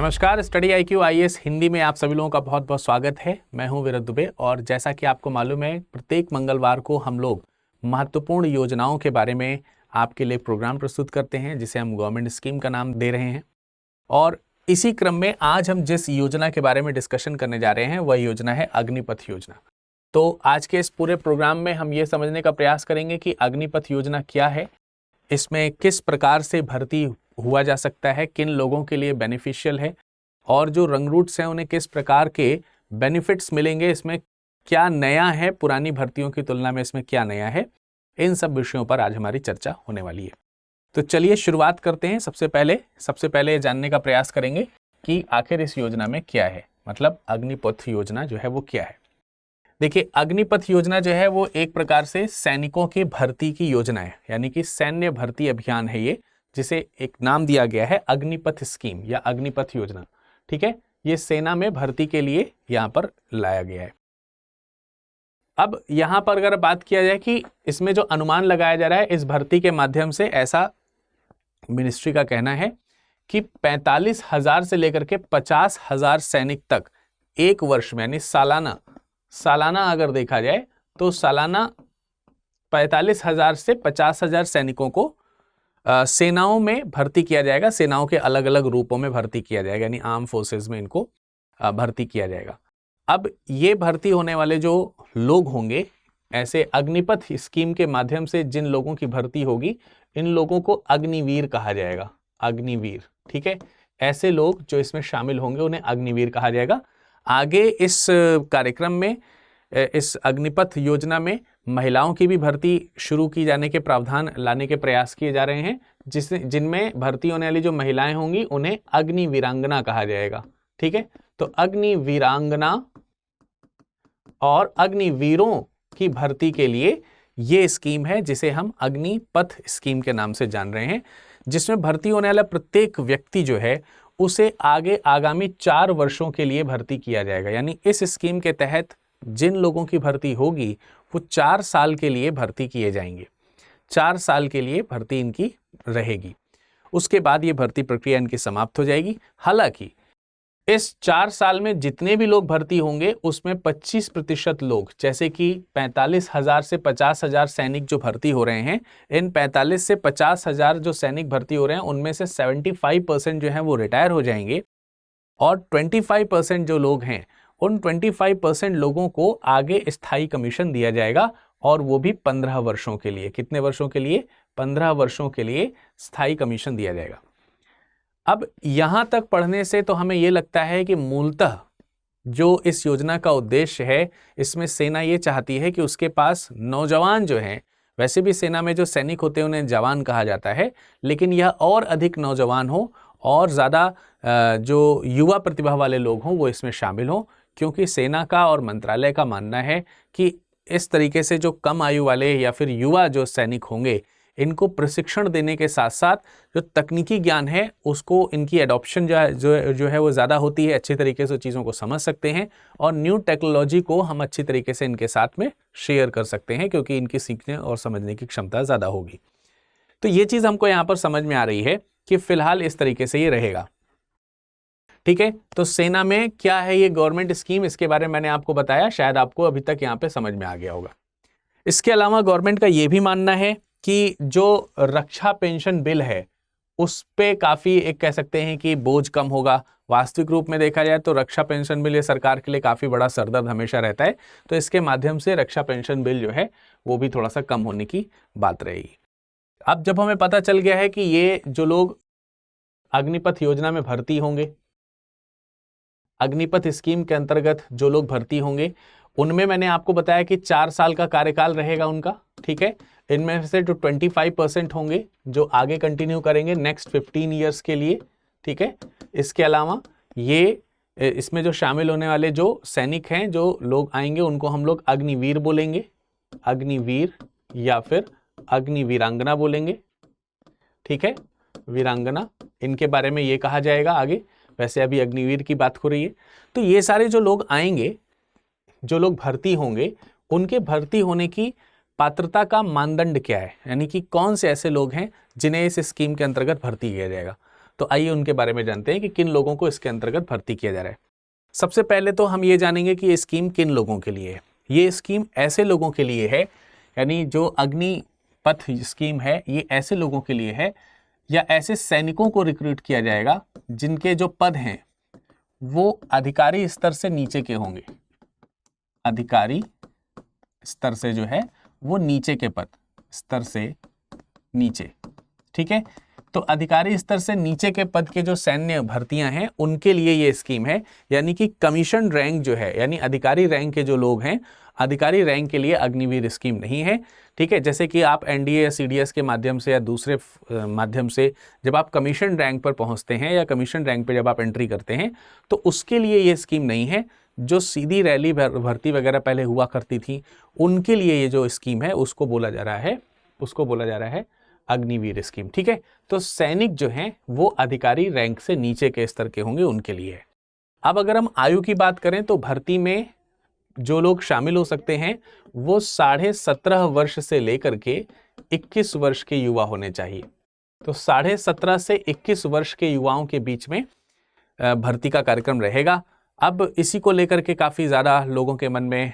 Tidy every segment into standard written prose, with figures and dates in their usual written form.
नमस्कार, study IQ IAS Hindi में आप सभी लोगों का बहुत बहुत स्वागत है। मैं हूं विरत दुबे और जैसा कि आपको मालूम है, प्रत्येक मंगलवार को हम लोग महत्वपूर्ण योजनाओं के बारे में आपके लिए प्रोग्राम प्रस्तुत करते हैं, जिसे हम गवर्नमेंट स्कीम का नाम दे रहे हैं। और इसी क्रम में आज हम जिस योजना के बारे में डिस्कशन करने जा रहे हैं वह योजना है अग्निपथ योजना। तो आज के इस पूरे प्रोग्राम में हम ये समझने का प्रयास करेंगे कि अग्निपथ योजना क्या है, इसमें किस प्रकार से भर्ती हुआ जा सकता है, किन लोगों के लिए बेनिफिशियल है और जो रंगरूट्स हैं उन्हें किस प्रकार के बेनिफिट्स मिलेंगे, इसमें क्या नया है, पुरानी भर्तियों की तुलना में इसमें क्या नया है, इन सब विषयों पर आज हमारी चर्चा होने वाली है। तो चलिए शुरुआत करते हैं। सबसे पहले जानने का प्रयास करेंगे कि आखिर इस योजना में क्या है, मतलब अग्निपथ योजना जो है वो क्या है। देखिए, अग्निपथ योजना जो है वो एक प्रकार से सैनिकों की भर्ती की योजना है, यानी कि सैन्य भर्ती अभियान है ये, जिसे एक नाम दिया गया है अग्निपथ स्कीम या अग्निपथ योजना। ठीक है, ये सेना में भर्ती के लिए यहां पर लाया गया है। अब यहां पर अगर बात किया जाए कि इसमें जो अनुमान लगाया जा रहा है इस भर्ती के माध्यम से, ऐसा मिनिस्ट्री का कहना है कि 45,000 से लेकर के 50,000 सैनिक तक एक वर्ष में, यानी सालाना अगर देखा जाए तो सालाना 45,000 से 50,000 सैनिकों को सेनाओं में भर्ती किया जाएगा। सेनाओं के अलग अलग रूपों में भर्ती किया जाएगा, यानी आर्म फोर्सेस में इनको भर्ती किया जाएगा। अब ये भर्ती होने वाले जो लोग होंगे, ऐसे अग्निपथ स्कीम के माध्यम से जिन लोगों की भर्ती होगी, इन लोगों को अग्निवीर कहा जाएगा। अग्निवीर, ठीक है, ऐसे लोग जो इसमें शामिल होंगे उन्हें अग्निवीर कहा जाएगा। आगे इस कार्यक्रम में, इस अग्निपथ योजना में महिलाओं की भी भर्ती शुरू की जाने के प्रावधान लाने के प्रयास किए जा रहे हैं, जिनमें भर्ती होने वाली जो महिलाएं होंगी उन्हें अग्निवीरांगना कहा जाएगा। ठीक है, तो अग्निवीरांगना और अग्निवीरों की भर्ती के लिए ये स्कीम है जिसे हम अग्निपथ स्कीम के नाम से जान रहे हैं, जिसमें भर्ती होने वाला प्रत्येक व्यक्ति जो है उसे आगामी 4 वर्षों के लिए भर्ती किया जाएगा। यानी इस स्कीम के तहत जिन लोगों की भर्ती होगी वो 4 साल के लिए भर्ती किए जाएंगे। 4 साल के लिए भर्ती इनकी रहेगी। उसके बाद ये भर्ती प्रक्रिया इनकी समाप्त हो जाएगी। हालांकि इस 4 साल में जितने भी लोग भर्ती होंगे उसमें 25% लोग, जैसे कि 45,000 से 50,000 सैनिक जो भर्ती हो रहे हैं, इन 45 से 50,000 जो सैनिक भर्ती हो रहे हैं उनमें से 75% जो है वो रिटायर हो जाएंगे और 25% जो लोग हैं उन 25% लोगों को आगे स्थायी कमीशन दिया जाएगा, और वो भी 15 वर्षों के लिए। कितने वर्षों के लिए? 15 वर्षों के लिए स्थायी कमीशन दिया जाएगा। अब यहां तक पढ़ने से तो हमें यह लगता है कि मूलतः जो इस योजना का उद्देश्य है, इसमें सेना ये चाहती है कि उसके पास नौजवान जो हैं, वैसे भी सेना में जो सैनिक होते हैं उन्हें जवान कहा जाता है, लेकिन यह और अधिक नौजवान हो और ज़्यादा जो युवा प्रतिभा वाले लोग हों वो इसमें शामिल हों, क्योंकि सेना का और मंत्रालय का मानना है कि इस तरीके से जो कम आयु वाले या फिर युवा जो सैनिक होंगे, इनको प्रशिक्षण देने के साथ साथ जो तकनीकी ज्ञान है उसको, इनकी एडॉप्शन जो है वो ज़्यादा होती है, अच्छी तरीके से चीज़ों को समझ सकते हैं और न्यू टेक्नोलॉजी को हम अच्छी तरीके से इनके साथ में शेयर कर सकते हैं, क्योंकि इनकी सीखने और समझने की क्षमता ज़्यादा होगी। तो ये चीज़ हमको यहाँ पर समझ में आ रही है कि फिलहाल इस तरीके से ये रहेगा। ठीक है, तो सेना में क्या है ये गवर्नमेंट स्कीम, इसके बारे में मैंने आपको बताया, शायद आपको अभी तक यहाँ पे समझ में आ गया होगा। इसके अलावा गवर्नमेंट का ये भी मानना है कि जो रक्षा पेंशन बिल है उस पे काफ़ी, एक कह सकते हैं कि बोझ कम होगा। वास्तविक रूप में देखा जाए तो रक्षा पेंशन बिल ये सरकार के लिए काफ़ी बड़ा सरदर्द हमेशा रहता है, तो इसके माध्यम से रक्षा पेंशन बिल जो है वो भी थोड़ा सा कम होने की बात रहेगी। अब जब हमें पता चल गया है कि ये जो लोग अग्निपथ योजना में भर्ती होंगे, अग्निपथ स्कीम के अंतर्गत जो लोग भर्ती होंगे, उनमें मैंने आपको बताया कि 4 साल का कार्यकाल रहेगा उनका। ठीक है, इनमें से जो 25% होंगे जो आगे कंटिन्यू करेंगे नेक्स्ट 15 ईयर्स के लिए। ठीक है, इसके अलावा ये इसमें जो शामिल होने वाले जो सैनिक हैं, जो लोग आएंगे, उनको हम लोग अग्निवीर बोलेंगे, अग्निवीर या फिर अग्निवीरांगना बोलेंगे। ठीक है, वीरांगना, इनके बारे में ये कहा जाएगा आगे, वैसे अभी अग्निवीर की बात हो रही है। तो ये सारे जो लोग आएंगे, जो लोग भर्ती होंगे, उनके भर्ती होने की पात्रता का मानदंड क्या है, यानी कि कौन से ऐसे लोग हैं जिन्हें इस स्कीम के अंतर्गत भर्ती किया जाएगा। तो आइए उनके बारे में जानते हैं कि किन लोगों को इसके अंतर्गत भर्ती किया जा रहा है। सबसे पहले तो हम ये जानेंगे कि ये स्कीम किन लोगों के लिए है। ये स्कीम ऐसे लोगों के लिए है, यानी जो अग्निपथ स्कीम है ये ऐसे लोगों के लिए है या ऐसे सैनिकों को रिक्रूट किया जाएगा जिनके जो पद हैं वो अधिकारी स्तर से नीचे के होंगे। अधिकारी स्तर से जो है वो नीचे के पद, स्तर से नीचे, ठीक है। तो अधिकारी स्तर से नीचे के पद के जो सैन्य भर्तियां हैं उनके लिए ये स्कीम है, यानी कि कमीशन रैंक जो है, यानी अधिकारी रैंक के जो लोग हैं, अधिकारी रैंक के लिए अग्निवीर स्कीम नहीं है, ठीक है। जैसे कि आप एनडीए या सीडीएस के माध्यम से या दूसरे माध्यम से जब आप कमीशन रैंक पर पहुंचते हैं या कमीशन रैंक पे जब आप एंट्री करते हैं तो उसके लिए ये स्कीम नहीं है। जो सीधी रैली भर्ती वगैरह पहले हुआ करती थी उनके लिए ये जो स्कीम है उसको बोला जा रहा है अग्निवीर स्कीम, ठीक है। तो सैनिक जो हैं वो अधिकारी रैंक से नीचे के स्तर के होंगे, उनके लिए है। अब अगर हम आयु की बात करें तो भर्ती में जो लोग शामिल हो सकते हैं वो 17.5 वर्ष से लेकर के 21 वर्ष के युवा होने चाहिए। तो 17.5 से 21 वर्ष के युवाओं के बीच में भर्ती का कार्यक्रम रहेगा। अब इसी को लेकर के काफ़ी ज़्यादा लोगों के मन में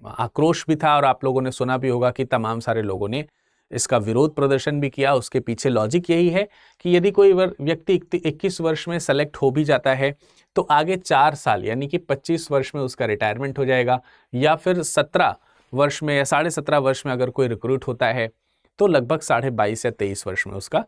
आक्रोश भी था और आप लोगों ने सुना भी होगा कि तमाम सारे लोगों ने इसका विरोध प्रदर्शन भी किया। उसके पीछे लॉजिक यही है कि यदि कोई व्यक्ति 21 वर्ष में सेलेक्ट हो भी जाता है तो आगे 4 साल यानी कि 25 वर्ष में उसका रिटायरमेंट हो जाएगा, या फिर 17 वर्ष में या 17.5 वर्ष में अगर कोई रिक्रूट होता है तो लगभग 22.5 या 23 वर्ष में उसका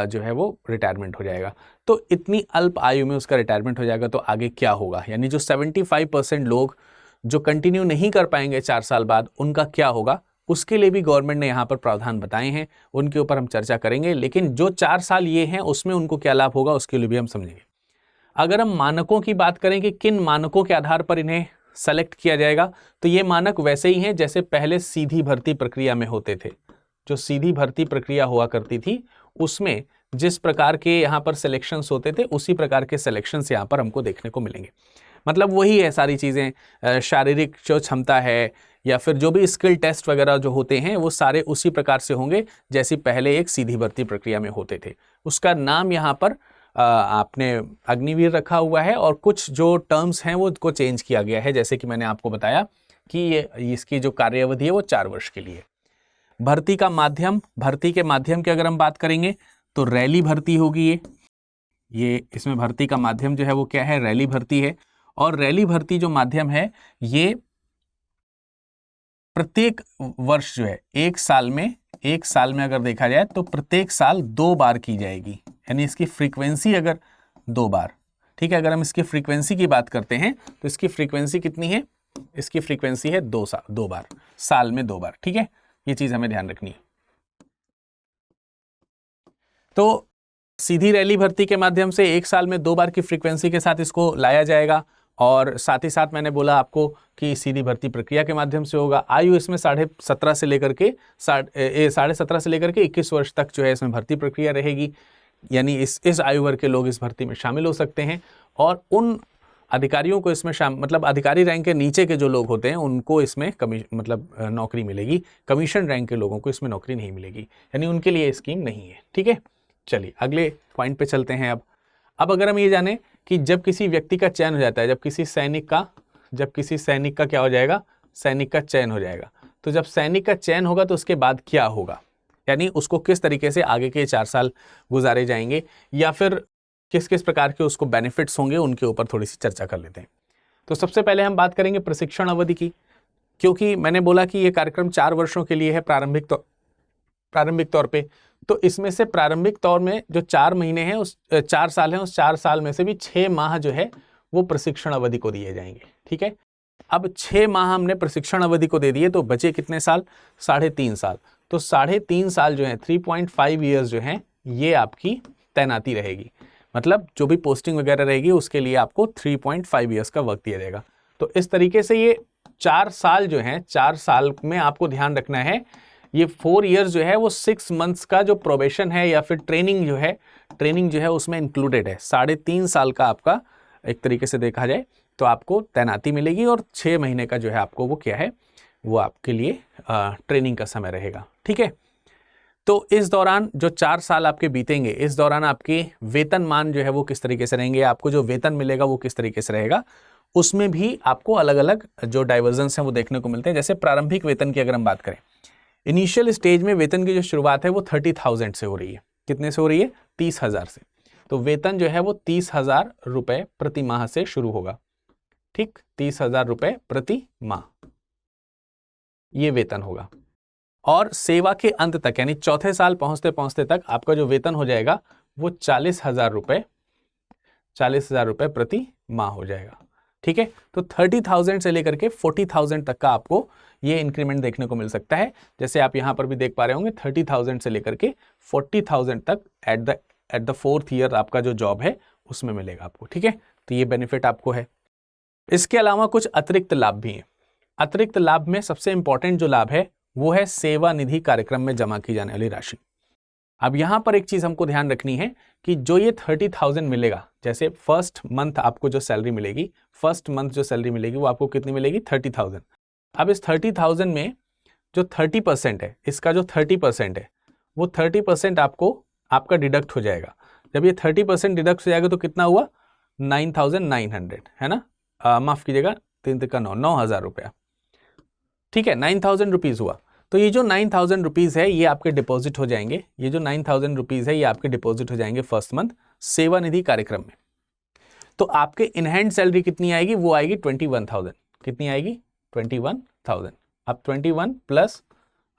जो है वो रिटायरमेंट हो जाएगा। तो इतनी अल्प आयु में उसका रिटायरमेंट हो जाएगा तो आगे क्या होगा, यानी जो 75% लोग जो कंटिन्यू नहीं कर पाएंगे 4 साल बाद, उनका क्या होगा, उसके लिए भी गवर्नमेंट ने यहाँ पर प्रावधान बताए हैं, उनके ऊपर हम चर्चा करेंगे। लेकिन जो 4 साल ये हैं उसमें उनको क्या लाभ होगा उसके लिए भी हम समझेंगे। अगर हम मानकों की बात करें कि किन मानकों के आधार पर इन्हें सेलेक्ट किया जाएगा, तो ये मानक वैसे ही हैं जैसे पहले सीधी भर्ती प्रक्रिया में होते थे। जो सीधी भर्ती प्रक्रिया हुआ करती थी उसमें जिस प्रकार के यहाँ पर सिलेक्शंस होते थे उसी प्रकार के सिलेक्शंस यहाँ पर हमको देखने को मिलेंगे। मतलब वही है सारी चीज़ें, शारीरिक जो क्षमता है या फिर जो भी स्किल टेस्ट वगैरह जो होते हैं वो सारे उसी प्रकार से होंगे जैसे पहले एक सीधी भर्ती प्रक्रिया में होते थे। उसका नाम यहाँ पर आपने अग्निवीर रखा हुआ है और कुछ जो टर्म्स हैं वो को चेंज किया गया है, जैसे कि मैंने आपको बताया कि ये इसकी जो कार्यावधि है वो 4 वर्ष के लिए। भर्ती के माध्यम की अगर हम बात करेंगे तो रैली भर्ती होगी। ये इसमें भर्ती का माध्यम जो है वो क्या है, रैली भर्ती है। और रैली भर्ती जो माध्यम है ये प्रत्येक वर्ष जो है एक साल में अगर देखा जाए तो प्रत्येक साल 2 बार की जाएगी, यानी इसकी फ्रीक्वेंसी अगर 2 बार, ठीक है। अगर हम इसकी फ्रीक्वेंसी की बात करते हैं तो इसकी फ्रीक्वेंसी कितनी है, इसकी फ्रीक्वेंसी है 2 बार, साल में 2 बार, ठीक है। ये चीज हमें ध्यान रखनी है। तो सीधी रैली भर्ती के माध्यम से एक साल में 2 बार की फ्रीक्वेंसी के साथ इसको लाया जाएगा और साथ ही साथ मैंने बोला आपको कि सीधी भर्ती प्रक्रिया के माध्यम से होगा। आयु इसमें 17.5 से लेकर के 17.5 से लेकर के 21 वर्ष तक जो है इसमें भर्ती प्रक्रिया रहेगी, यानी इस आयु वर्ग के लोग इस भर्ती में शामिल हो सकते हैं। और उन अधिकारियों को इसमें मतलब अधिकारी रैंक के नीचे के जो लोग होते हैं उनको इसमें नौकरी मिलेगी, कमीशन रैंक के लोगों को इसमें नौकरी नहीं मिलेगी, यानी उनके लिए स्कीम नहीं है, ठीक है। चलिए अगले पॉइंट पे चलते हैं। अब अगर हम ये जाने कि जब किसी व्यक्ति का चयन हो जाता है, जब किसी सैनिक का क्या हो जाएगा, सैनिक का चयन हो जाएगा, तो जब सैनिक का चयन होगा तो उसके बाद क्या होगा, यानी उसको किस तरीके से आगे के 4 साल गुजारे जाएंगे या फिर किस किस प्रकार के उसको बेनिफिट्स होंगे, उनके ऊपर थोड़ी सी चर्चा कर लेते हैं। तो सबसे पहले हम बात करेंगे प्रशिक्षण अवधि की, क्योंकि मैंने बोला कि ये कार्यक्रम 4 वर्षों के लिए है प्रारंभिक तौर पे। तो इसमें से प्रारंभिक तौर में जो 4 महीने हैं उस 4 साल हैं, उस 4 साल में से भी 6 माह जो है वो प्रशिक्षण अवधि को दिए जाएंगे, ठीक है। अब 6 माह हमने प्रशिक्षण अवधि को दे दिए तो बचे कितने साल, 3.5 साल। तो 3.5 साल जो है 3.5 ईयर्स जो हैं ये आपकी तैनाती रहेगी, मतलब जो भी पोस्टिंग वगैरह रहेगी उसके लिए आपको 3.5 ईयर्स का वक्त दिया जाएगा। तो इस तरीके से ये 4 साल जो हैं, 4 साल में आपको ध्यान रखना है ये 4 ईयर्स जो है वो 6 मंथ्स का जो प्रोबेशन है या फिर ट्रेनिंग जो है उसमें इंक्लूडेड है। 3.5 साल का आपका एक तरीके से देखा जाए तो आपको तैनाती मिलेगी और 6 महीने का जो है आपको वो क्या है वो आपके लिए ट्रेनिंग का समय रहेगा, ठीक है। तो इस दौरान जो 4 साल आपके बीतेंगे, इस दौरान आपके वेतनमान जो है वो किस तरीके से रहेंगे, आपको जो वेतन मिलेगा वो किस तरीके से रहेगा, उसमें भी आपको अलग अलग जो डाइवर्जेंस हैं वो देखने को मिलते हैं। जैसे प्रारंभिक वेतन की अगर हम बात करें, इनिशियल स्टेज में वेतन की जो शुरुआत है वो 30,000 से हो रही है। कितने से हो रही है? 30,000 से। तो वेतन जो है वो 30,000 रुपए प्रति माह से शुरू होगा। ठीक, 30,000 रुपए प्रति माह ये वेतन होगा। और सेवा के अंत तक यानी चौथे साल पहुंचते पहुंचते तक आपका जो वेतन हो जाएगा वो 40,000 रुपए प्रति माह हो जाएगा। ठीक है, तो 30,000 से लेकर के 40,000 तक का आपको ये इंक्रीमेंट देखने को मिल सकता है। जैसे आप यहां पर भी देख पा रहे होंगे, 30,000 से लेकर के 40,000 तक एट द 4th ईयर आपका जो जॉब है उसमें मिलेगा आपको। ठीक है, तो ये बेनिफिट आपको है। इसके अलावा कुछ अतिरिक्त लाभ भी हैं। अतिरिक्त लाभ में सबसे इंपॉर्टेंट जो लाभ है वो है सेवा निधि कार्यक्रम में जमा की जाने वाली राशि। अब यहां पर एक चीज हमको ध्यान रखनी है कि जो ये 30,000 मिलेगा, जैसे फर्स्ट मंथ आपको जो सैलरी मिलेगी, फर्स्ट मंथ जो सैलरी मिलेगी वो आपको कितनी मिलेगी? 30,000। अब इस 30,000 में जो 30% है, इसका जो 30% है वो 30% आपका डिडक्ट हो जाएगा। जब ये 30% डिडक्ट हो जाएगा तो कितना हुआ? 9,900, है ना? माफ कीजिएगा, 3 का 9,000 रुपया। ठीक है, 9,000 रुपीज हुआ। तो ये जो 9,000 रुपीज है ये आपके डिपॉजिट हो जाएंगे। ये जो 9,000 रुपीज है ये आपके डिपॉजिट हो जाएंगे फर्स्ट मंथ सेवा निधि कार्यक्रम में। तो आपके इन हैंड सैलरी कितनी आएगी? वो आएगी 21,000। कितनी आएगी? 21,000। अब 21 प्लस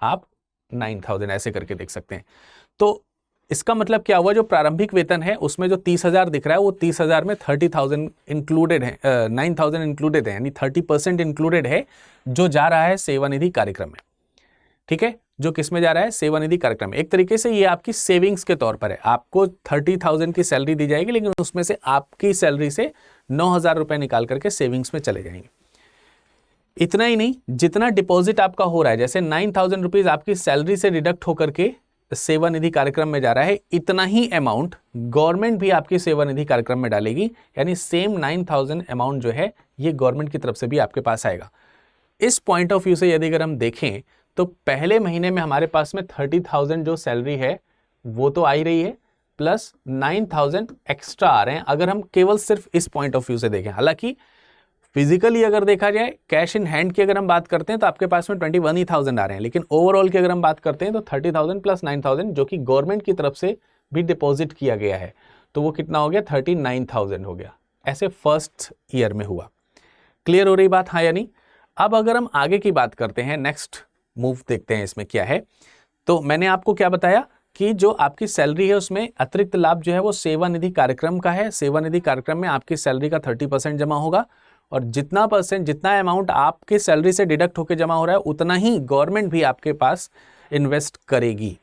आप 9,000 ऐसे करके देख सकते हैं। तो इसका मतलब क्या हुआ? जो प्रारंभिक वेतन है उसमें जो 30,000 दिख रहा है वो 30,000 में 30,000 इंक्लूडेड है, 9,000 इंक्लूडेड है, यानी 30% इंक्लूडेड है जो जा रहा है सेवा निधि कार्यक्रम में। ठीक है, जो किस में जा रहा है? सेवा निधि कार्यक्रम में। एक तरीके से ये आपकी सेविंग्स के तौर पर है। आपको 30,000 की सैलरी दी जाएगी, लेकिन उसमें से आपकी सैलरी से 9,000 रुपए निकाल करके सेविंग्स में चले जाएंगे। इतना ही नहीं, जितना डिपॉजिट आपका हो रहा है, जैसे 9,000 रुपीज आपकी सैलरी से डिडक्ट होकर के सेवा निधि कार्यक्रम में जा रहा है, इतना ही अमाउंट गवर्नमेंट भी आपकी सेवा निधि कार्यक्रम में डालेगी। यानी सेम 9,000 अमाउंट जो है ये गवर्नमेंट की तरफ से भी आपके पास आएगा। इस पॉइंट ऑफ व्यू से यदि अगर हम देखें तो पहले महीने में हमारे पास में 30,000 जो सैलरी है वो तो आ ही रही है, प्लस 9,000 एक्स्ट्रा आ रहे हैं अगर हम केवल सिर्फ इस पॉइंट ऑफ व्यू से देखें। हालांकि फिजिकली अगर देखा जाए, कैश इन हैंड की अगर हम बात करते हैं तो आपके पास में 21,000 आ रहे हैं, लेकिन ओवरऑल की अगर हम बात करते हैं तो 30,000 प्लस 9,000 जो कि गवर्नमेंट की तरफ से भी डिपॉजिट किया गया है, तो वो कितना हो गया? 39,000 हो गया। ऐसे फर्स्ट ईयर में हुआ। क्लियर हो रही बात, हाँ या नहीं? अब अगर हम आगे की बात करते हैं, नेक्स्ट मूव देखते हैं इसमें क्या है। तो मैंने आपको क्या बताया कि जो आपकी सैलरी है उसमें अतिरिक्त लाभ जो है वो सेवा निधि कार्यक्रम का है। सेवा निधि कार्यक्रम में आपकी सैलरी का 30% जमा होगा, और जितना अमाउंट आपके सैलरी से डिडक्ट होकर जमा हो रहा है उतना ही गवर्नमेंट भी आपके पास इन्वेस्ट करेगी।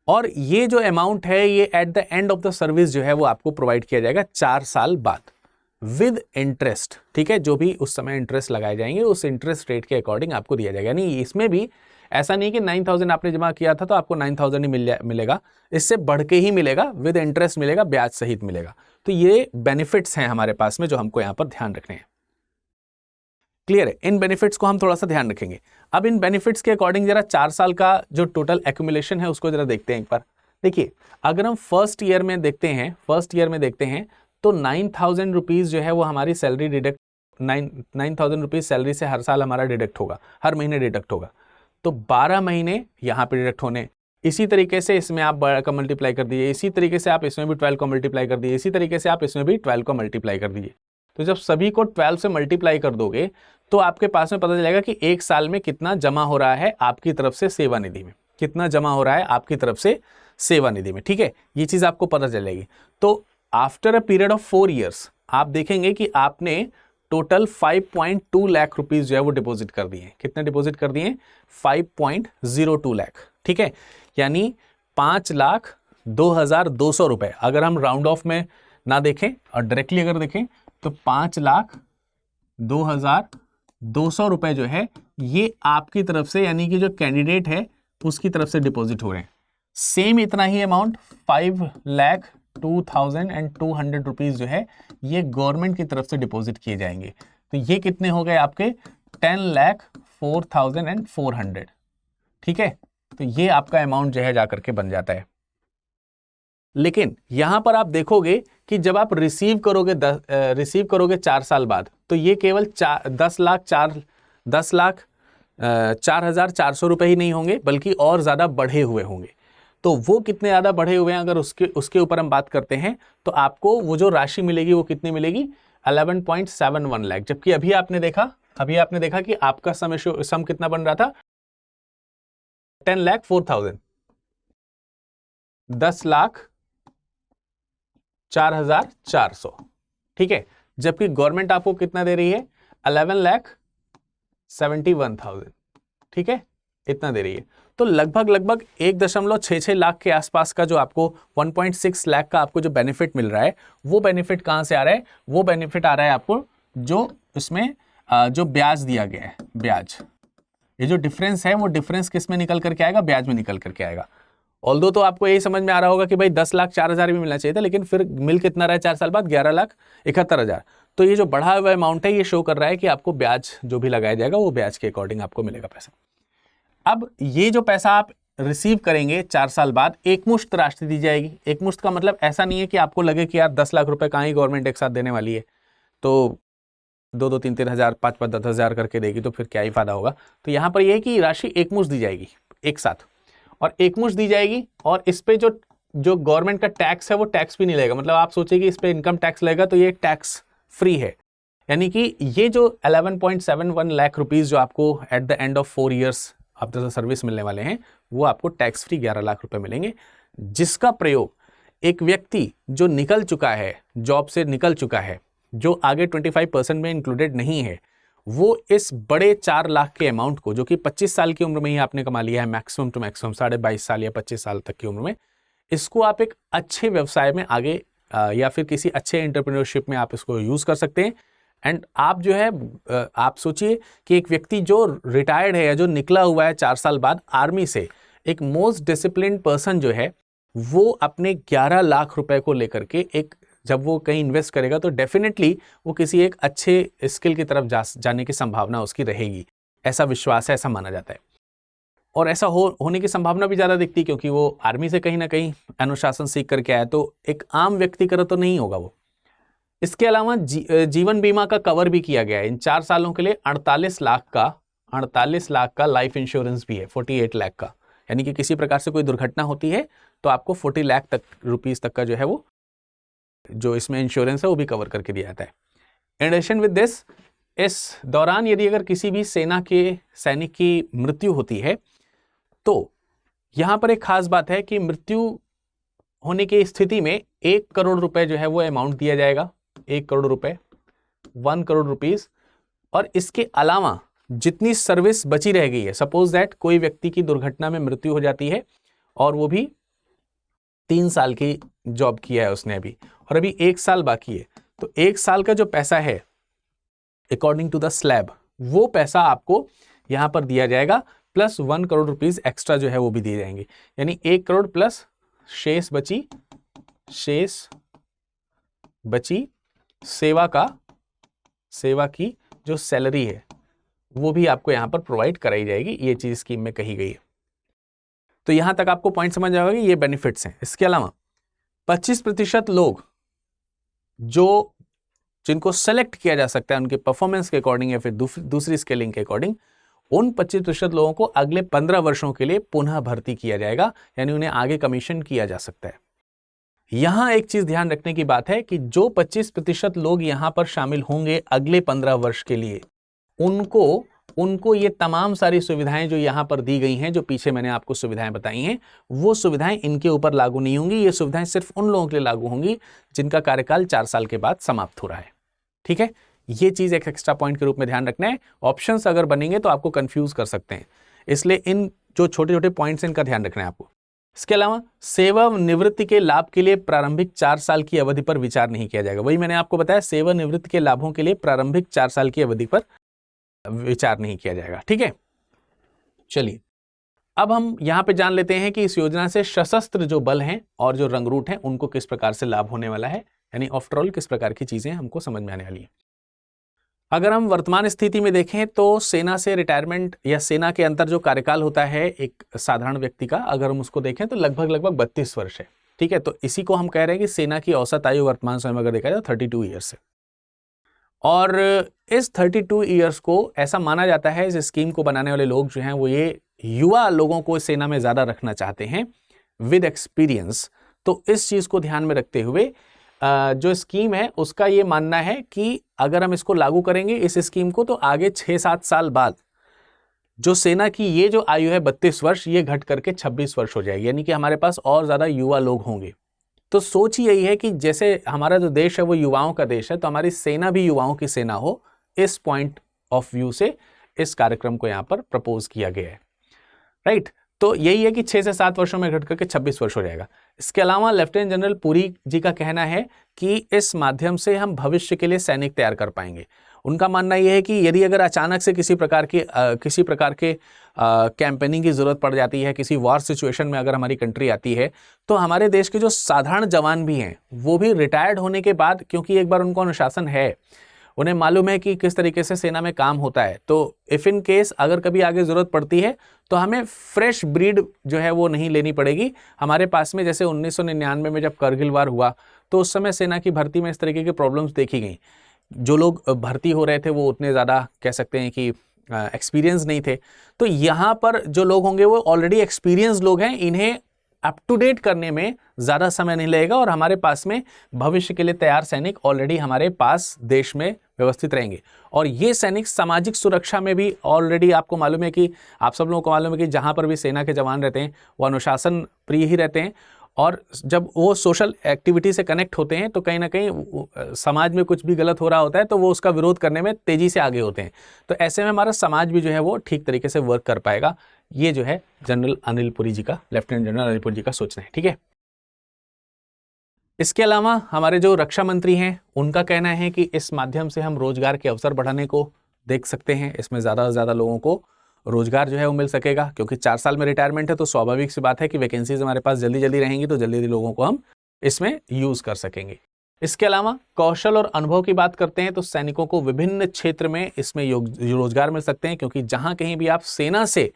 और ये जो अमाउंट है ये at the end of the service जो है वो आपको प्रोवाइड किया जाएगा 4 साल बाद विद इंटरेस्ट। ठीक है, जो भी उस समय इंटरेस्ट लगाए जाएंगे उस इंटरेस्ट रेट के अकॉर्डिंग आपको दिया जाएगा। यानी इसमें भी ऐसा नहीं कि 9,000 आपने जमा किया था तो आपको 9,000 ही मिलेगा, इससे बढ़ के ही मिलेगा, विद इंटरेस्ट मिलेगा, ब्याज सहित मिलेगा। तो ये बेनिफिट्स हैं हमारे पास में जो हमको यहाँ पर ध्यान रखने हैं। क्लियर है? इन बेनिफिट्स को हम थोड़ा सा ध्यान रखेंगे। अब इन बेनिफिट्स के अकॉर्डिंग जरा 4 साल का जो टोटल एक्यूमुलेशन है उसको जरा देखते हैं एक बार। देखिए, अगर हम फर्स्ट ईयर में देखते हैं तो 9,000 रुपीज जो है वो हमारी सैलरी डिडक्ट 9,000 रुपीज सैलरी से हर साल हमारा डिडक्ट होगा, हर महीने डिडक्ट होगा। तो 12 महीने यहाँ पे डिडक्ट होने, इसी तरीके से इसमें आप 12 का मल्टीप्लाई कर दीजिए, इसी तरीके से आप इसमें भी 12 को मल्टीप्लाई कर दीजिए, इसी तरीके से आप इसमें भी 12 को मल्टीप्लाई कर दीजिए। तो जब सभी को 12 से मल्टीप्लाई कर दोगे तो आपके पास में पता चलेगा कि एक साल में कितना जमा हो रहा है आपकी तरफ से सेवा निधि में, कितना जमा हो रहा है आपकी तरफ से सेवा निधि में। ठीक है, ये चीज आपको पता चलेगी। तो after a period of 4 years आप देखेंगे कि आपने टोटल 5.2 लाख रुपीज जो है वो डिपॉजिट कर दिए। कितने डिपॉजिट कर दिए? 5.02 लाख। ठीक है, यानी 5,02,200 रुपए। अगर हम राउंड ऑफ में ना देखें और डायरेक्टली अगर देखें तो 5,02,200 रुपए जो है ये आपकी तरफ से, यानी कि जो कैंडिडेट है उसकी तरफ से डिपॉजिट हो रहे हैं। सेम इतना ही अमाउंट 5,02,200 रुपीज जो है ये गवर्नमेंट की तरफ से डिपॉजिट किए जाएंगे। तो ये कितने हो गए आपके? 10,04,400। ठीक है, तो ये आपका अमाउंट जो है जाकर के बन जाता है। लेकिन यहां पर आप देखोगे कि जब आप रिसीव करोगे 4 साल बाद, तो ये केवल 10,04,400 रुपए ही नहीं होंगे, बल्कि और ज्यादा बढ़े हुए होंगे। तो वो कितने ज्यादा बढ़े हुए हैं अगर उसके ऊपर हम बात करते हैं, तो आपको वो जो राशि मिलेगी वो कितनी मिलेगी, 11.71 लाख। जबकि अभी आपने देखा कि आपका सम कितना बन रहा था, 10,04,000, 10,04,400, ठीक है। जबकि गवर्नमेंट आपको कितना दे रही है, 11,71,000, ठीक है, इतना दे रही है। तो लगभग 1.66 लाख के आसपास का जो आपको 1.6 लाख का आपको जो बेनिफिट मिल रहा है, वो बेनिफिट कहां से आ रहा है, वो बेनिफिट आ रहा है आपको जो इसमें जो ब्याज दिया गया है, ब्याज, ये जो डिफरेंस है वो डिफरेंस किस में निकल करके आएगा, ब्याज में निकल करके आएगा। ऑल्दो तो आपको यही समझ में आ रहा होगा कि भाई 10,04,000 भी मिलना चाहिए था, लेकिन फिर मिल कितना रहा है 4 साल बाद, 11,71,000। तो ये जो बढ़ा हुआ अमाउंट है ये शो कर रहा है कि आपको ब्याज जो भी लगाया जाएगा वो ब्याज के अकॉर्डिंग आपको मिलेगा पैसा। अब ये जो पैसा आप रिसीव करेंगे 4 साल बाद, एक मुश्त राशि दी जाएगी। एक मुश्त का मतलब ऐसा नहीं है कि आपको लगे कि यार 10 लाख रुपए कहाँ ही गवर्नमेंट एक साथ देने वाली है, तो 2-2, 3-3 हज़ार, 5-5, 10 हज़ार करके देगी, तो फिर क्या ही फायदा होगा। तो यहाँ पर यह है कि राशि एक मुश्त दी जाएगी एक साथ, और एक मुश्त दी जाएगी, और इस पे जो गवर्नमेंट का टैक्स है वो टैक्स भी नहीं लगेगा। मतलब आप सोचिए कि इस पे इनकम टैक्स लगेगा, तो ये टैक्स फ्री है। यानी कि ये जो 11.71 लाख रुपीस जो आपको at the end of 4 years after the service मिलने वाले हैं, वो आपको टैक्स फ्री 11 लाख रुपए मिलेंगे, जिसका प्रयोग एक व्यक्ति जो निकल चुका है, जॉब से निकल चुका है, जो आगे 25% में इंक्लूडेड नहीं है, वो इस बड़े 4 लाख के अमाउंट को, जो कि 25 साल की उम्र में ही आपने कमा लिया है, मैक्सिमम टू मैक्सिमम 22.5 साल या 25 साल तक की उम्र में, इसको आप एक अच्छे व्यवसाय में आगे या फिर किसी अच्छे एंटरप्रेन्योरशिप में आप इसको यूज कर सकते हैं। एंड आप जो है आप सोचिए कि एक व्यक्ति जो रिटायर्ड है या जो निकला हुआ है 4 साल बाद आर्मी से, एक मोस्ट डिसिप्लिन पर्सन जो है, वो अपने 11 लाख रुपए को लेकर के जब वो कहीं इन्वेस्ट करेगा, तो डेफिनेटली वो किसी एक अच्छे स्किल की तरफ जाने की संभावना उसकी रहेगी। ऐसा विश्वास है, ऐसा माना जाता है। और ऐसा होने की संभावना भी ज़्यादा दिखती है, क्योंकि वो आर्मी से कहीं ना कहीं अनुशासन सीख करके आया, तो एक आम व्यक्ति करे तो नहीं होगा वो। इसके अलावा जीवन बीमा का कवर भी किया गया है इन 4 सालों के लिए। 48 लाख का लाइफ इंश्योरेंस भी है, 48 लाख का। यानी कि किसी प्रकार से कोई दुर्घटना होती है तो आपको 40 लाख तक रुपीस तक का जो है वो जो इसमें इंश्योरेंस है वो भी कवर करके दिया जाता है। इन एडिशन विद दिस, इस दौरान यदि अगर किसी भी सेना के सैनिक की मृत्यु होती है, तो यहां पर एक खास बात है कि मृत्यु होने की स्थिति में 1 करोड़ रुपए जो है वो अमाउंट दिया जाएगा, 1 करोड़ रुपए, 1 करोड़ रुपीस। और इसके अलावा जितनी सर्विस बची रह गई है, सपोज दैट कोई व्यक्ति की दुर्घटना में मृत्यु हो जाती है और वो भी 3 साल की जॉब किया है उसने अभी, और अभी 1 साल बाकी है, तो 1 साल का जो पैसा है अकॉर्डिंग टू द स्लैब, वो पैसा आपको यहां पर दिया जाएगा, प्लस 1 करोड़ रुपीस एक्स्ट्रा जो है वो भी दिए जाएंगे। यानी 1 करोड़ प्लस शेष बची सेवा की जो सैलरी है वो भी आपको यहां पर प्रोवाइड कराई जाएगी। ये चीज स्कीम में कही गई है। तो यहां तक आपको पॉइंट समझ आएगा कि ये बेनिफिट्स हैं। इसके अलावा 25% लोग जिनको सेलेक्ट किया जा सकता है उनके परफॉर्मेंस के अकॉर्डिंग या फिर दूसरी स्केलिंग के अकॉर्डिंग, उन 25% लोगों को अगले 15 वर्षों के लिए पुनः भर्ती किया जाएगा, यानी उन्हें आगे कमीशन किया जा सकता है। यहां एक चीज ध्यान रखने की बात है कि जो 25% लोग यहां पर शामिल होंगे अगले 15 वर्ष के लिए, उनको ये तमाम सारी सुविधाएं जो यहां पर दी गई हैं, जो पीछे मैंने आपको सुविधाएं बताई हैं, वो सुविधाएं इनके ऊपर लागू नहीं होंगी। ये सुविधाएं सिर्फ उन लोगों के लिए लागू होंगी जिनका कार्यकाल 4 साल के बाद समाप्त हो रहा है। ठीक है, ये चीज एक एक्स्ट्रा पॉइंट के रूप में ध्यान रखना है। ऑप्शंस अगर बनेंगे तो आपको कंफ्यूज कर सकते हैं, इसलिए इन जो छोटे छोटे पॉइंट्स इनका ध्यान रखना है आपको। इसके अलावा सेवानिवृत्ति के लाभ के लिए प्रारंभिक 4 साल की अवधि पर विचार नहीं किया जाएगा। वही मैंने आपको बताया, सेवानिवृत्ति के लाभों के लिए प्रारंभिक 4 साल की अवधि पर विचार नहीं किया जाएगा। ठीक है, चलिए अब हम यहां पे जान लेते हैं कि इस योजना से सशस्त्र जो बल हैं और जो रंगरूट हैं उनको किस प्रकार से लाभ होने वाला है, यानी आफ्टर ऑल किस प्रकार की चीजें हमको समझ में आने वाली है। अगर हम वर्तमान स्थिति में देखें तो सेना से रिटायरमेंट या सेना के अंतर जो कार्यकाल होता है एक साधारण व्यक्ति का, अगर हम उसको देखें तो लगभग 32 वर्ष है। ठीक है, तो इसी को हम कह रहे हैं कि सेना की औसत आयु वर्तमान समय में अगर देखा जाए तो 32 ईयर्स है। और इस 32 ईयर्स को ऐसा माना जाता है, इस स्कीम को बनाने वाले लोग जो हैं वो ये युवा लोगों को सेना में ज्यादा रखना चाहते हैं विद एक्सपीरियंस। तो इस चीज को ध्यान में रखते हुए जो स्कीम है उसका ये मानना है कि अगर हम इसको लागू करेंगे इस स्कीम को, तो आगे 6-7 साल बाद जो सेना की ये जो आयु है 32 वर्ष, ये घट करके 26 वर्ष हो जाएगी, यानी कि हमारे पास और ज्यादा युवा लोग होंगे। तो सोच यही है कि जैसे हमारा जो देश है वो युवाओं का देश है, तो हमारी सेना भी युवाओं की सेना हो। इस पॉइंट ऑफ व्यू से इस कार्यक्रम को यहां पर प्रपोज किया गया है, राइट। तो यही है कि 6 से 7 वर्षों में घट करके 26 वर्ष हो जाएगा। इसके अलावा लेफ्टिनेंट जनरल पुरी जी का कहना है कि इस माध्यम से हम भविष्य के लिए सैनिक तैयार कर पाएंगे। उनका मानना यह है कि यदि अगर अचानक से किसी प्रकार के कैंपेनिंग की जरूरत पड़ जाती है, किसी वॉर सिचुएशन में अगर हमारी कंट्री आती है, तो हमारे देश के जो साधारण जवान भी हैं वो भी रिटायर्ड होने के बाद, क्योंकि एक बार उनको अनुशासन है, उन्हें मालूम है कि किस तरीके से सेना में काम होता है, तो इफ इन केस अगर कभी आगे जरूरत पड़ती है तो हमें फ्रेश ब्रीड जो है वो नहीं लेनी पड़ेगी। हमारे पास में जैसे 1999 में जब करगिल वार हुआ तो उस समय सेना की भर्ती में इस तरीके की प्रॉब्लम्स देखी गई। जो लोग भर्ती हो रहे थे वो उतने ज़्यादा कह सकते हैं कि एक्सपीरियंस नहीं थे। तो यहाँ पर जो लोग होंगे वो ऑलरेडी एक्सपीरियंस लोग हैं, इन्हें अप टू डेट करने में ज़्यादा समय नहीं लगेगा और हमारे पास में भविष्य के लिए तैयार सैनिक ऑलरेडी हमारे पास देश में व्यवस्थित रहेंगे। और ये सैनिक सामाजिक सुरक्षा में भी ऑलरेडी आपको मालूम है कि आप सब लोगों को मालूम है कि जहाँ पर भी सेना के जवान रहते हैं वो अनुशासन प्रिय ही रहते हैं, और जब वो सोशल एक्टिविटी से कनेक्ट होते हैं तो कहीं ना कहीं समाज में कुछ भी गलत हो रहा होता है तो वो उसका विरोध करने में तेजी से आगे होते हैं। तो ऐसे में हमारा समाज भी जो है वो ठीक तरीके से वर्क कर पाएगा। ये जो है जनरल अनिल पुरी जी का, लेफ्टिनेंट जनरल अनिल पुरी जी का सोचना है, ठीक है। इसके अलावा हमारे जो रक्षा मंत्री हैं उनका कहना है कि इस माध्यम से हम रोजगार के अवसर बढ़ाने को देख सकते हैं। इसमें ज़्यादा से ज़्यादा लोगों को रोजगार जो है वो मिल सकेगा, क्योंकि 4 साल में रिटायरमेंट है तो स्वाभाविक सी बात है कि वैकेंसीज हमारे पास जल्दी जल्दी रहेंगी, तो जल्दी लोगों को हम इसमें यूज़ कर सकेंगे। इसके अलावा कौशल और अनुभव की बात करते हैं तो सैनिकों को विभिन्न क्षेत्र में इसमें रोजगार मिल सकते हैं, क्योंकि जहां कहीं भी आप सेना से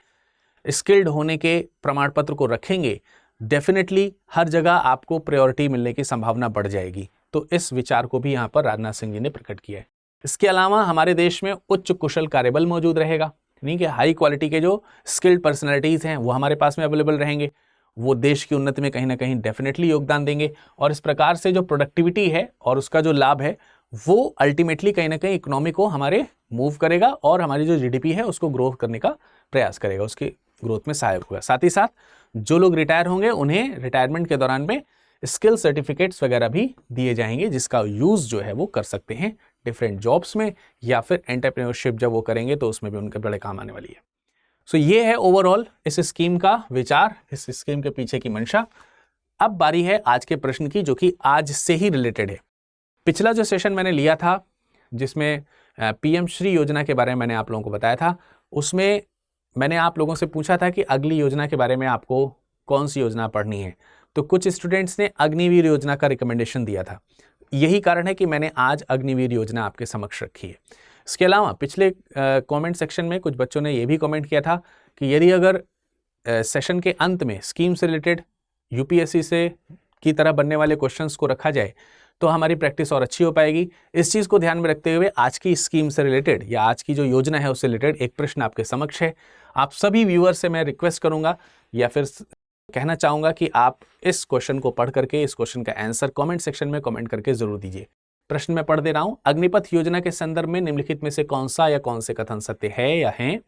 स्किल्ड होने के प्रमाण पत्र को रखेंगे डेफिनेटली हर जगह आपको प्रायोरिटी मिलने की संभावना बढ़ जाएगी। तो इस विचार को भी यहाँ पर राजनाथ सिंह जी ने प्रकट किया है। इसके अलावा हमारे देश में उच्च कुशल कार्यबल मौजूद रहेगा, यानी कि हाई क्वालिटी के जो स्किल्ड पर्सनैलिटीज़ हैं वो हमारे पास में अवेलेबल रहेंगे, वो देश की उन्नति में कहीं ना कहीं डेफिनेटली योगदान देंगे। और इस प्रकार से जो प्रोडक्टिविटी है और उसका जो लाभ है वो अल्टीमेटली कहीं ना कहीं इकोनॉमी को हमारे मूव करेगा और हमारी जो जीडीपी है उसको ग्रोथ करने का प्रयास करेगा, उसकी ग्रोथ में सहायक होगा। साथ ही साथ जो लोग रिटायर होंगे उन्हें रिटायरमेंट के दौरान में स्किल सर्टिफिकेट्स वगैरह भी दिए जाएंगे, जिसका यूज़ जो है वो कर सकते हैं डिफरेंट जॉब्स में, या फिर एंटरप्रेन्योरशिप जब वो करेंगे तो उसमें भी उनके बड़े काम आने वाली है। सो ये है ओवरऑल इस स्कीम का विचार, इस स्कीम के पीछे की मंशा। अब बारी है आज के प्रश्न की, जो कि आज से ही रिलेटेड है। पिछला जो सेशन मैंने लिया था जिसमें पीएम श्री योजना के बारे में मैंने आप लोगों को बताया था, उसमें मैंने आप लोगों से पूछा था कि अगली योजना के बारे में आपको कौन सी योजना पढ़नी है। तो कुछ स्टूडेंट्स ने अग्निवीर योजना का रिकमेंडेशन दिया था, यही कारण है कि मैंने आज अग्निवीर योजना आपके समक्ष रखी है। इसके अलावा पिछले कमेंट सेक्शन में कुछ बच्चों ने यह भी कमेंट किया था कि यदि अगर सेशन के अंत में स्कीम से रिलेटेड यूपीएससी से की तरह बनने वाले क्वेश्चंस को रखा जाए तो हमारी प्रैक्टिस और अच्छी हो पाएगी। इस चीज़ को ध्यान में रखते हुए आज की स्कीम से रिलेटेड या आज की जो योजना है उससे रिलेटेड एक प्रश्न आपके समक्ष है। आप सभी व्यूअर से मैं रिक्वेस्ट करूंगा या फिर कहना चाहूँगा कि आप इस क्वेश्चन को पढ़ करके इस क्वेश्चन का आंसर कमेंट सेक्शन में कमेंट करके जरूर दीजिए। प्रश्न मैं पढ़ दे रहा हूं। अग्निपथ योजना के संदर्भ में निम्नलिखित में से कौन सा या कौन से कथन सत्य है या हैं?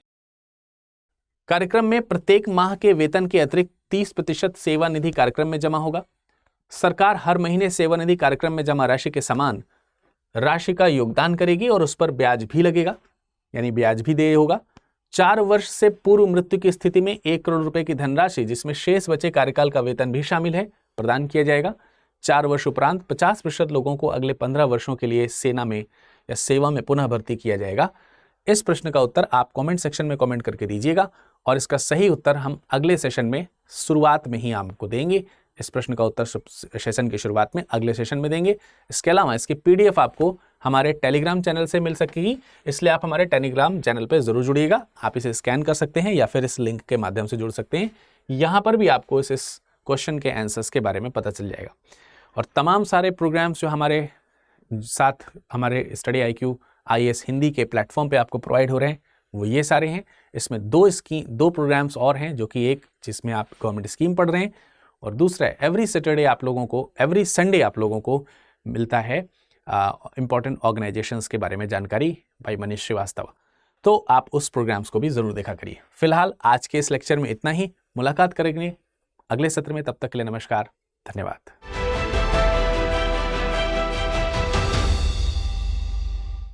कार्यक्रम में प्रत्येक माह के वेतन के अतिरिक्त 30% सेवा निधि कार्यक्रम में जमा होगा। सरकार हर महीने सेवा निधि कार्यक्रम में जमा राशि के समान राशि का योगदान करेगी और उस पर ब्याज भी लगेगा, यानी ब्याज भी देय होगा। 4 वर्ष से पूर्व मृत्यु की स्थिति में 1 करोड़ रुपए की धनराशि, जिसमें शेष बचे कार्यकाल का वेतन भी शामिल है, प्रदान किया जाएगा। 4 वर्ष उपरांत 50% लोगों को अगले 15 वर्षों के लिए सेना में या सेवा में पुनः भर्ती किया जाएगा। इस प्रश्न का उत्तर आप कमेंट सेक्शन में कमेंट करके दीजिएगा और इसका सही उत्तर हम अगले सेशन में शुरुआत में ही आपको देंगे। इस प्रश्न का उत्तर सेशन की शुरुआत में अगले सेशन में देंगे। इसके अलावा इसकी PDF आपको हमारे टेलीग्राम चैनल से मिल सकेगी, इसलिए आप हमारे टेलीग्राम चैनल पर ज़रूर जुड़िएगा। आप इसे स्कैन कर सकते हैं या फिर इस लिंक के माध्यम से जुड़ सकते हैं। यहाँ पर भी आपको इस क्वेश्चन के आंसर्स के बारे में पता चल जाएगा। और तमाम सारे प्रोग्राम्स जो हमारे साथ हमारे स्टडी IQ IAS हिंदी के प्लेटफॉर्म पे आपको प्रोवाइड हो रहे हैं वो ये सारे हैं। इसमें दो प्रोग्राम्स और हैं, जो कि एक जिसमें आप गवर्नमेंट स्कीम पढ़ रहे हैं और दूसरा एवरी संडे आप लोगों को मिलता है इंपॉर्टेंट ऑर्गेनाइजेशंस के बारे में जानकारी बाय मनीष श्रीवास्तव। तो आप उस प्रोग्राम्स को भी ज़रूर देखा करिए। फिलहाल आज के इस लेक्चर में इतना ही। मुलाकात करेंगे अगले सत्र में, तब तक के लिए नमस्कार, धन्यवाद।